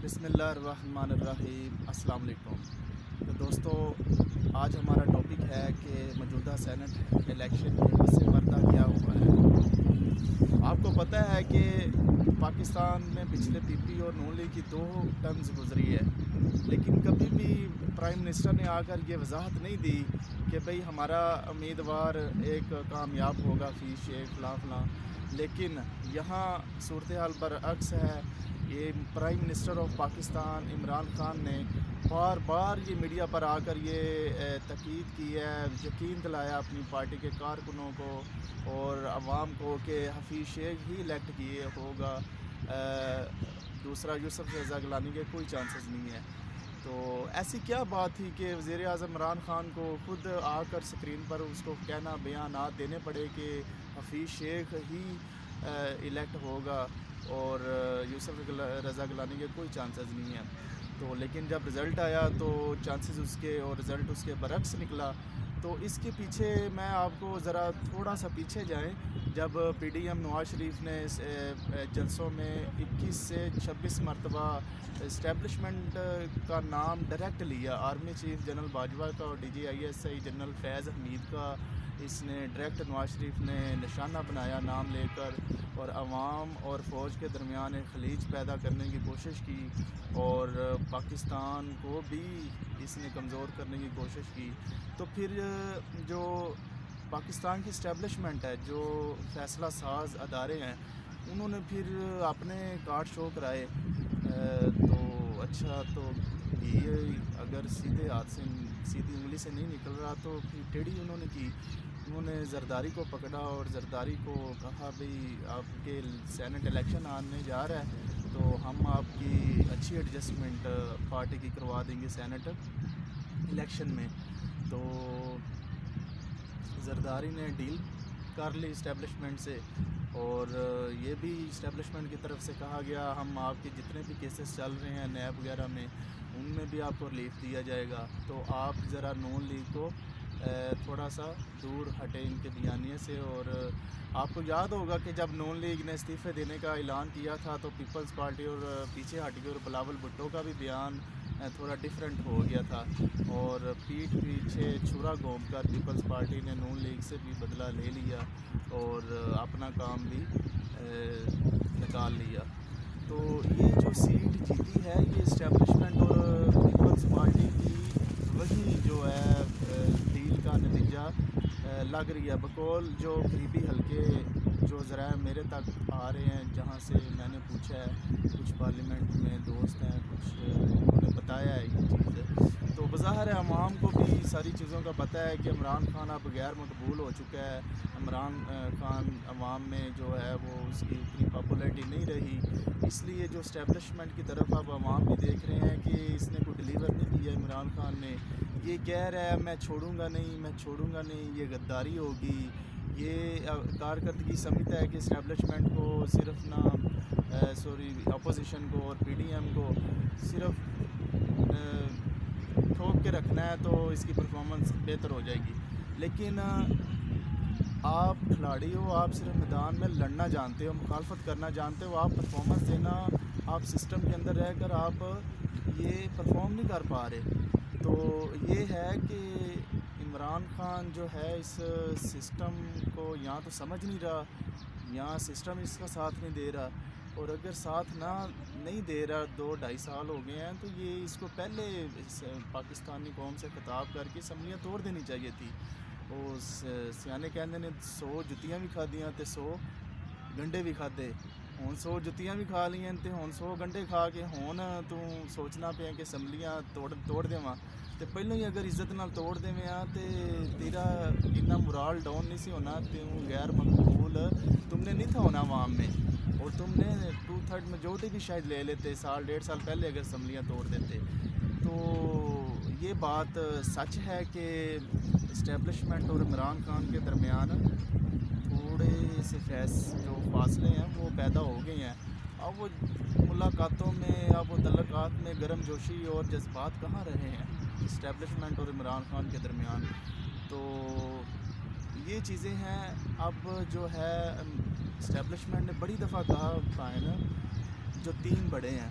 بسم اللہ الرحمن الرحیم، السلام علیکم۔ تو دوستو، آج ہمارا ٹاپک ہے کہ موجودہ سینٹ الیکشن کے پس پردہ کیا ہوا ہے۔ آپ کو پتہ ہے کہ پاکستان میں پچھلے پی پی اور نون لیگ کی 2 ٹرمز گزری ہے، لیکن کبھی بھی پرائم منسٹر نے آ کر یہ وضاحت نہیں دی کہ بھئی ہمارا امیدوار ایک کامیاب ہوگا، حفیظ شیخ فلاں فلاں۔ لیکن یہاں صورتحال برعکس ہے۔ یہ prime minister of Pakistan Imran Khan نے بار بار یہ میڈیا پر آ کر یہ تاکید کی ہے، یقین دلایا اپنی پارٹی کے کارکنوں کو اور عوام کو کہ حفیظ شیخ ہی الیکٹ کیے ہوگا، دوسرا یوسف رضا گیلانی کے کوئی چانسز نہیں ہے۔ تو ایسی کیا بات تھی کہ وزیر اعظم عمران خان کو خود آ کر سکرین پر اس کو کہنا، بیانات دینے پڑے کہ حفیظ شیخ ہی الیکٹ ہوگا اور یوسف رضا گیلانی کے کوئی چانسز نہیں ہیں؟ تو لیکن جب رزلٹ آیا تو چانسز اس کے اور رزلٹ اس کے برعکس نکلا۔ تو اس کے پیچھے میں آپ کو ذرا تھوڑا سا پیچھے جائیں، جب P D M Nawaz Sharif نے جلسوں میں 21 سے 26 مرتبہ اسٹیبلشمنٹ کا نام ڈائریکٹ لیا، آرمی چیف جنرل باجوہ کا اور D G I S I general Faiz Hamid کا، اس نے ڈائریکٹ نواز شریف نے نشانہ بنایا نام لے کر، اور عوام اور فوج کے درمیان ایک خلیج پیدا کرنے کی کوشش کی، اور پاکستان کو بھی اس نے کمزور کرنے کی کوشش کی۔ تو پھر جو پاکستان کی اسٹیبلشمنٹ ہے، جو فیصلہ ساز ادارے ہیں، انہوں نے پھر اپنے کارڈ شو کرائے۔ تو اچھا، تو یہ اگر سیدھے ہاتھ سے سیدھی انگلی سے نہیں نکل رہا تو پھر ٹیڑھی انہوں نے کی۔ انہوں نے زرداری کو پکڑا اور زرداری کو کہا بھئی آپ کے سینٹ الیکشن آنے جا رہا ہے تو ہم آپ کی اچھی ایڈجسٹمنٹ پارٹی کی کروا دیں گے سینٹ الیکشن میں۔ تو زرداری نے ڈیل کر لی اسٹیبلشمنٹ سے، اور یہ بھی اسٹیبلشمنٹ کی طرف سے کہا گیا ہم آپ کے جتنے بھی کیسز چل رہے ہیں نیب وغیرہ میں، ان میں بھی آپ کو ریلیف دیا جائے گا۔ تو آپ ذرا نون لیگ کو تھوڑا سا دور ہٹے ان کے بیانیے سے۔ اور آپ کو یاد ہوگا کہ جب نون لیگ نے استعفے دینے کا اعلان کیا تھا تو پیپلز پارٹی اور پیچھے ہٹ گئی، اور بلاول بھٹو کا بھی بیان تھوڑا ڈیفرنٹ ہو گیا تھا، اور پیٹھ پیچھے چھرا گھونپ کر پیپلز پارٹی نے نون لیگ سے بھی بدلہ لے لیا اور اپنا کام بھی نکال لیا۔ تو یہ جو سیٹ جیتی ہے یہ اسٹیبلشمنٹ اور پیپلز پارٹی کی وہی جو ہے ڈیل کا نتیجہ لگ رہی ہے، بقول جو قریبی حلقے جو ذرائع میرے تک آ رہے ہیں، جہاں سے میں نے پوچھا ہے، کچھ پارلیمنٹ میں دوست ہیں، کچھ انہوں نے بتایا ہے یہ چیز۔ تو بظاہر ہے عوام کو بھی ساری چیزوں کا پتہ ہے کہ عمران خان اب غیر مقبول ہو چکا ہے۔ عمران خان عوام میں جو ہے وہ اس کی اتنی پاپولیرٹی نہیں رہی، اس لیے جو اسٹیبلشمنٹ کی طرف اب عوام بھی دیکھ رہے ہیں کہ اس نے کوئی ڈیلیور نہیں کیا عمران خان نے۔ یہ کہہ رہا ہے میں چھوڑوں گا نہیں، میں چھوڑوں گا نہیں، یہ غداری ہوگی۔ یہ کارکردگی سمجھتا ہے کہ اسٹیبلشمنٹ کو صرف اپوزیشن کو اور پی ڈی ایم کو صرف ٹھوک کے رکھنا ہے تو اس کی پرفارمنس بہتر ہو جائے گی۔ لیکن آپ کھلاڑی ہو، آپ صرف میدان میں لڑنا جانتے ہو، مخالفت کرنا جانتے ہو، آپ پرفارمنس دینا، آپ سسٹم کے اندر رہ کر آپ یہ پرفارم نہیں کر پا رہے۔ تو یہ ہے کہ عمران خان جو ہے اس سسٹم کو یہاں تو سمجھ نہیں رہا، یہاں سسٹم اس کا ساتھ نہیں دے رہا، اور اگر ساتھ نہیں دے رہا، 2-2.5 سال ہو گئے ہیں، تو یہ اس کو پہلے پاکستانی قوم سے خطاب کر کے اسمبلیاں توڑ دینی چاہیے تھی۔ وہ سیانے کہندے نے 100 جتیاں بھی کھادیاں تے 100 گنڈے بھی کھادے، ہن 100 جتیاں بھی کھا لیاں تے ہن 100 گنڈے کھا کے ہن تو سوچنا پیا کہ اسمبلیاں توڑ دیواں، تے پہلے ہی اگر عزت نال توڑ دیواں تے تیرا اتنا مرال ڈاؤن نہیں سی ہونا، تے غیر مقبول تم نے نہیں تھا ہونا عوام میں، اور تم نے 2/3 میجورٹی بھی شاید لے لیتے 1.5 سال پہلے اگر اسمبلیاں توڑ دیتے۔ تو یہ بات سچ ہے کہ اسٹیبلشمنٹ اور عمران خان کے درمیان تھوڑے سے جو فاصلے ہیں وہ پیدا ہو گئے ہیں۔ اب وہ ملاقاتوں میں، اب وہ تعلقات میں گرم جوشی اور جذبات کہاں رہے ہیں اسٹیبلشمنٹ اور عمران خان کے درمیان۔ تو یہ چیزیں ہیں۔ اب جو ہے اسٹیبلشمنٹ نے بڑی دفعہ کہا، جو 3 بڑے ہیں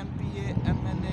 MPA, MNA,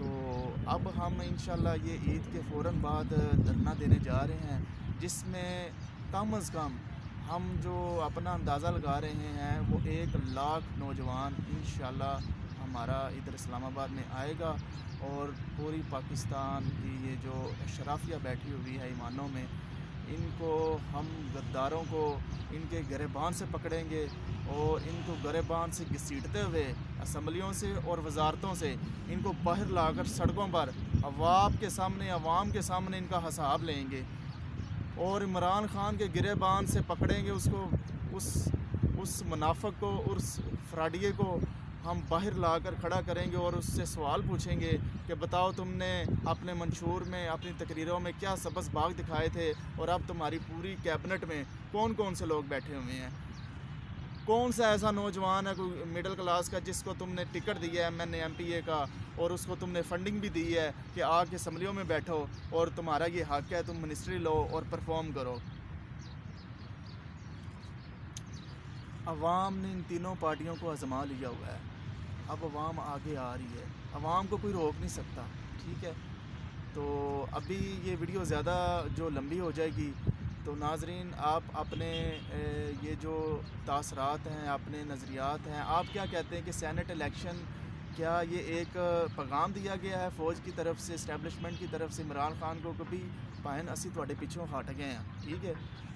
تو اب ہم انشاءاللہ یہ عید کے فوراً بعد دھرنا دینے جا رہے ہیں، جس میں کم از کم ہم جو اپنا اندازہ لگا رہے ہیں وہ 1 لاکھ نوجوان انشاءاللہ ہمارا ادھر اسلام آباد میں آئے گا، اور پوری پاکستان کی یہ جو اشرافیہ بیٹھی ہوئی ہے ایوانوں میں، ان کو ہم غداروں کو ان کے گریبان سے پکڑیں گے اور ان کو گریبان سے گھسیٹتے ہوئے اسمبلیوں سے اور وزارتوں سے ان کو باہر لا کر سڑکوں پر عوام کے سامنے ان کا حساب لیں گے، اور عمران خان کے گریبان سے پکڑیں گے اس کو، اس منافق کو، اس فراڈیے کو ہم باہر لا کر کھڑا کریں گے اور اس سے سوال پوچھیں گے کہ بتاؤ تم نے اپنے منشور میں، اپنی تقریروں میں کیا سبز باغ دکھائے تھے، اور اب تمہاری پوری کیبنٹ میں کون کون سے لوگ بیٹھے ہوئے ہیں؟ کون سا ایسا نوجوان ہے کوئی مڈل کلاس کا جس کو تم نے ٹکٹ دیا ہے MNA کا، اور اس کو تم نے فنڈنگ بھی دی ہے کہ آ کے اسمبلیوں میں بیٹھو اور تمہارا یہ حق ہے، تم منسٹری لو اور پرفارم کرو؟ عوام نے ان تینوں پارٹیوں کو آزما لیا ہوا ہے، اب عوام آگے آ رہی ہے، عوام کو کوئی روک نہیں سکتا، ٹھیک ہے؟ تو ابھی یہ ویڈیو زیادہ جو لمبی ہو جائے گی، تو ناظرین آپ اپنے یہ جو تاثرات ہیں، اپنے نظریات ہیں، آپ کیا کہتے ہیں کہ سینٹ الیکشن کیا یہ ایک پیغام دیا گیا ہے فوج کی طرف سے، اسٹیبلشمنٹ کی طرف سے عمران خان کو کبھی پائن اسی تواڈے پیچھوں ہٹ گئے ہیں، ٹھیک ہے؟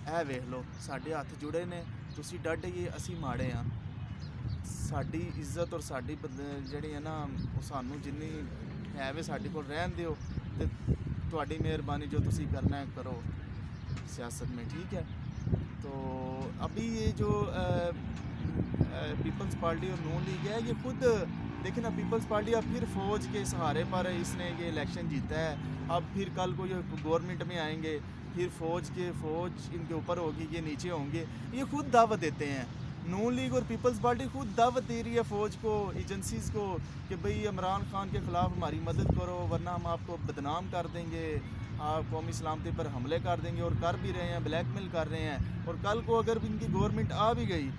اے ویکھ لو ساڈے ہاتھ جڑے نے، تسی ڈٹ گئے اسی ماڑے ہاں، ساڈی عزت اور ساڈی جڑی ہے نا سانوں جنی ہے وے ساڈے کول رہن دیو، تے تواڈی مہربانی جو تسی کرنا ہے کرو سیاست میں، ٹھیک ہے؟ تو ابھی یہ جو پیپلز پارٹی اور نون لیگ ہے، یہ خود دیکھیں نا، پیپلز پارٹی اب پھر فوج کے سہارے پر اس نے یہ الیکشن جیتا ہے، اب پھر کل کو یہ گورنمنٹ میں آئیں گے، پھر فوج ان کے اوپر ہوگی، یہ نیچے ہوں گے، یہ خود دعوت دیتے ہیں، نون لیگ اور پیپلز پارٹی خود دعوت دے رہی ہے فوج کو، ایجنسیز کو، کہ بھئی عمران خان کے خلاف ہماری مدد کرو ورنہ ہم آپ کو بدنام کر دیں گے، آپ قومی سلامتی پر حملے کر دیں گے، اور کر بھی رہے ہیں، بلیک میل کر رہے ہیں، اور کل کو اگر ان کی گورنمنٹ آ بھی گئی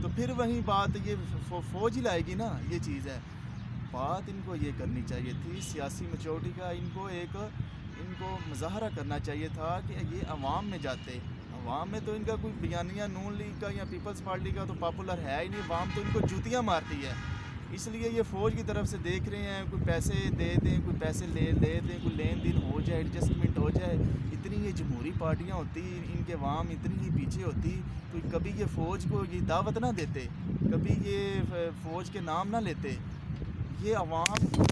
تو پھر وہیں بات یہ فوج ہی لائے گی نا، یہ چیز ہے۔ بات ان کو یہ کرنی چاہیے تھی سیاسی میچورٹی کا، ان کو مظاہرہ کرنا چاہیے تھا کہ یہ عوام میں جاتے، عوام میں تو ان کا کوئی بیانیہ نون لیگ کا یا پیپلز پارٹی کا تو پاپولر ہے ہی نہیں، عوام تو ان کو جوتیاں مارتی ہے، اس لیے یہ فوج کی طرف سے دیکھ رہے ہیں، کوئی پیسے دے دیں، کوئی پیسے لے دیں، کوئی لین دین ہو جائے، ایڈجسٹمنٹ ہو جائے، اتنی یہ جمہوری پارٹیاں ہوتی، ان کے عوام اتنی ہی پیچھے ہوتی تو کبھی یہ فوج کو یہ دعوت نہ دیتے، کبھی یہ فوج کے نام نہ لیتے، یہ عوام